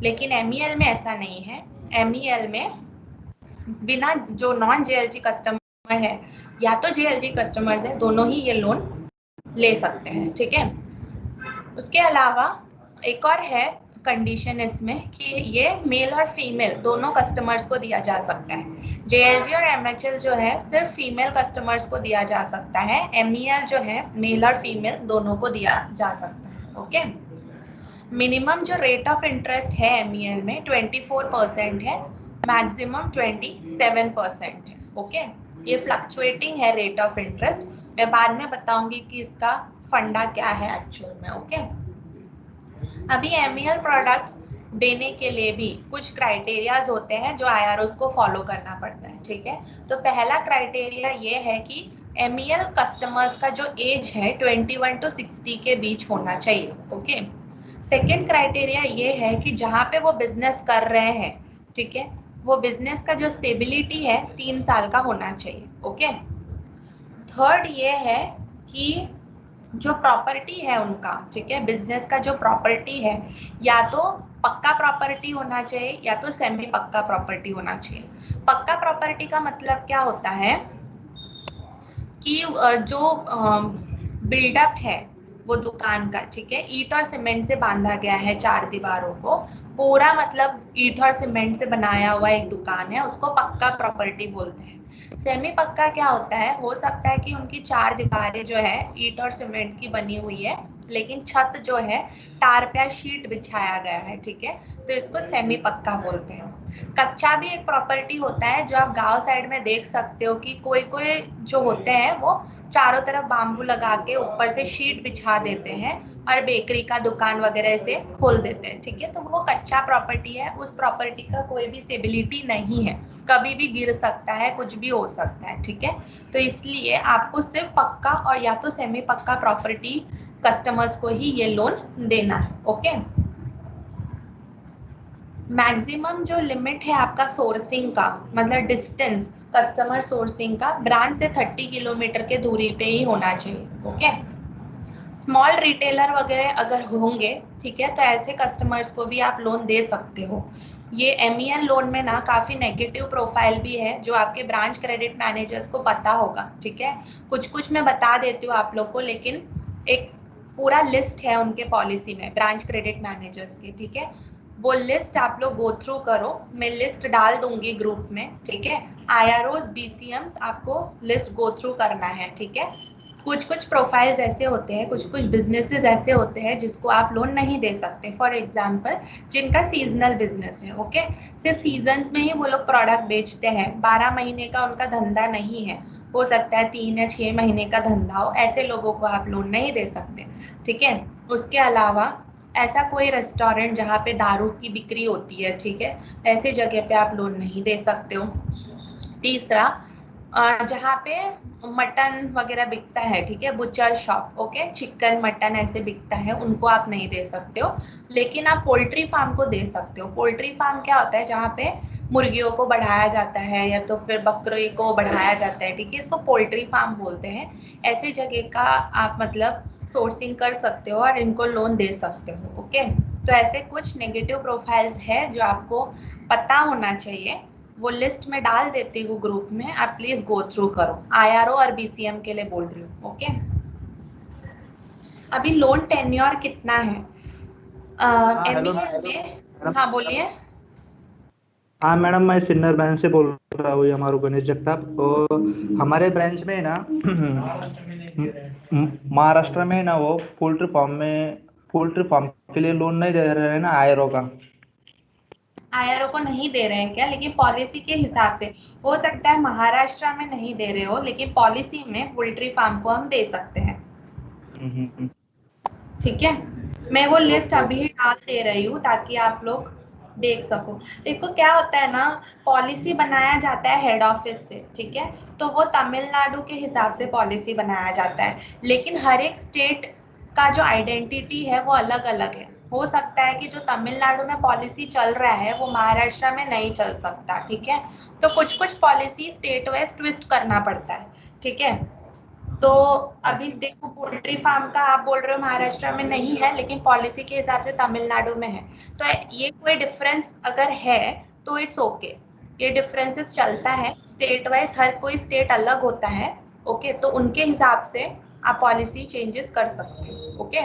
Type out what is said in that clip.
लेकिन MEL में ऐसा नहीं है। MEL में बिना जो नॉन JLG कस्टमर है या तो JLG कस्टमर्स है, दोनों ही ये लोन ले सकते हैं। ठीक है, उसके अलावा एक और है कंडीशन इसमें कि ये मेल और फीमेल दोनों कस्टमर्स को दिया जा सकता है। JLG और MHL जो है सिर्फ फीमेल कस्टमर्स को दिया जा सकता है। MEL जो है मेल और फीमेल दोनों को दिया जा सकता है। ओके, मिनिमम जो रेट ऑफ इंटरेस्ट है MEL में 24% है, मैक्सिमम 27% है। ओके, ये फ्लक्चुएटिंग है रेट ऑफ इंटरेस्ट। मैं बाद में बताऊंगी कि इसका फंडा क्या है एक्चुअल में। ओके, अभी MEL प्रोडक्ट्स देने के लिए भी कुछ क्राइटेरियाज होते हैं जो IROs को फॉलो करना पड़ता है। ठीक है, तो पहला क्राइटेरिया ये है कि MEL कस्टमर्स का जो एज है 21 to 60 के बीच होना चाहिए। ओके, सेकेंड क्राइटेरिया ये है कि जहाँ पे वो बिजनेस कर रहे हैं, ठीक है, वो बिजनेस का जो स्टेबिलिटी है 3 साल का होना चाहिए। ओके, थर्ड ये है कि जो प्रॉपर्टी है उनका, ठीक है, बिजनेस का जो प्रॉपर्टी है या तो पक्का प्रॉपर्टी होना चाहिए या तो सेमी पक्का प्रॉपर्टी होना चाहिए। पक्का प्रॉपर्टी का मतलब क्या होता है कि जो बिल्डअप है वो दुकान का, ठीक है, ईंट और सीमेंट से बांधा गया है, 4 दीवारों को पूरा, मतलब ईंट और सीमेंट से बनाया हुआ एक दुकान है, उसको पक्का प्रॉपर्टी बोलते हैं। सेमी पक्का क्या होता है, हो सकता है कि उनकी 4 दीवारें जो है ईंट और सीमेंट की बनी हुई है, लेकिन छत जो है टार या शीट बिछाया गया है। ठीक है, तो इसको सेमी पक्का बोलते हैं। कच्चा भी एक प्रॉपर्टी होता है जो आप गांव साइड में देख सकते हो कि कोई कोई जो होते हैं वो चारों तरफ बाम्बू लगा के ऊपर से शीट बिछा देते हैं और बेकरी का दुकान वगैरह से खोल देते हैं। ठीक है, तो वो कच्चा प्रॉपर्टी है, उस प्रॉपर्टी का कोई भी स्टेबिलिटी नहीं है, कभी भी गिर सकता है, कुछ भी हो सकता है। ठीक है, तो इसलिए आपको सिर्फ पक्का और या तो सेमी पक्का प्रॉपर्टी कस्टमर्स को ही ये लोन देना है। ओके, मैक्सिमम जो लिमिट है आपका सोर्सिंग का, मतलब डिस्टेंस कस्टमर सोर्सिंग का, ब्रांच से 30 किलोमीटर के दूरी पे ही होना चाहिए। ओके, स्मॉल रिटेलर वगैरह अगर होंगे, ठीक है, तो ऐसे कस्टमर्स को भी आप लोन दे सकते हो। ये MEL लोन में ना काफ़ी नेगेटिव प्रोफाइल भी है जो आपके ब्रांच क्रेडिट मैनेजर्स को पता होगा। ठीक है, कुछ कुछ मैं बता देती हूँ आप लोग को, लेकिन एक पूरा लिस्ट है उनके पॉलिसी में ब्रांच क्रेडिट मैनेजर्स की। ठीक है, वो लिस्ट आप लोग गो थ्रू करो, मैं लिस्ट डाल दूंगी ग्रुप में। ठीक है, IROs BCMs आपको लिस्ट गो थ्रू करना है। ठीक है, कुछ कुछ प्रोफाइल्स ऐसे होते हैं, कुछ कुछ बिजनेसेस ऐसे होते हैं जिसको आप लोन नहीं दे सकते। फॉर एग्जांपल जिनका सीजनल बिजनेस है, ओके, सिर्फ सीजन्स में ही वो लोग प्रोडक्ट बेचते हैं, 12 महीने का उनका धंधा नहीं है, हो सकता है 3 या 6 महीने का धंधा हो, ऐसे लोगों को आप लोन नहीं दे सकते। ठीक है, उसके अलावा ऐसा कोई रेस्टोरेंट जहाँ पे दारू की बिक्री होती है, ठीक है, ऐसे जगह पे आप लोन नहीं दे सकते हो। तीसरा, जहाँ पे मटन वगैरह बिकता है, ठीक है, butcher shop, okay, chicken mutton ऐसे बिकता है, उनको आप नहीं दे सकते हो। लेकिन आप पोल्ट्री फार्म को दे सकते हो। पोल्ट्री फार्म क्या होता है, जहाँ पे मुर्गियों को बढ़ाया जाता है या तो फिर बकरे को बढ़ाया जाता है, ठीक है, इसको पोल्ट्री फार्म बोलते हैं। ऐसे जगह का आप मतलब सोर्सिंग कर सकते हो और इनको लोन दे सकते हो। ओके, तो ऐसे कुछ नेगेटिव प्रोफाइल्स है जो आपको पता होना चाहिए, वो लिस्ट में डाल देती हूँ ग्रुप में, आप प्लीज गो थ्रू करो। IRO और BCM के लिए बोल रही हूँ। ओके, अभी लोन टेन्योर कितना है हाँ हेलो MEL में? हाँ बोलिए। हाँ मैडम, मैं सिन्नर ब्रांच से बोल रहा हूँ, हमारा गणेश जगताप। तो हमारे ब्रांच में ना महाराष्ट्र में ना वो पोल्ट्री फार्म के लिए लोन नहीं दे रहे हैं ना आयरो का। IRO को नहीं दे रहे हैं क्या? लेकिन पॉलिसी के हिसाब से हो सकता है महाराष्ट्र में नहीं दे रहे हो, लेकिन पॉलिसी में पोल्ट्री फार्म को हम दे सकते हैं। हम्म। ठीक है, मैं वो लिस्ट ओके अभी ओके। डाल दे रही हूँ ताकि आप लोग देख सको। देखो क्या होता है ना, पॉलिसी बनाया जाता है हेड ऑफिस से, ठीक है, तो वो तमिलनाडु के हिसाब से पॉलिसी बनाया जाता है, लेकिन हर एक स्टेट का जो आइडेंटिटी है वो अलग अलग है। हो सकता है कि जो तमिलनाडु में पॉलिसी चल रहा है वो महाराष्ट्र में नहीं चल सकता। ठीक है, तो कुछ कुछ पॉलिसी स्टेट वाइज ट्विस्ट करना पड़ता है। ठीक है, तो अभी देखो पोल्ट्री फार्म का आप बोल रहे हो महाराष्ट्र में नहीं है, लेकिन पॉलिसी के हिसाब से तमिलनाडु में है। तो ये कोई डिफरेंस अगर है तो इट्स ओके, ये डिफरेंसेस चलता है स्टेट वाइज, हर कोई स्टेट अलग होता है। ओके, तो उनके हिसाब से आप पॉलिसी चेंजेस कर सकते हो। ओके।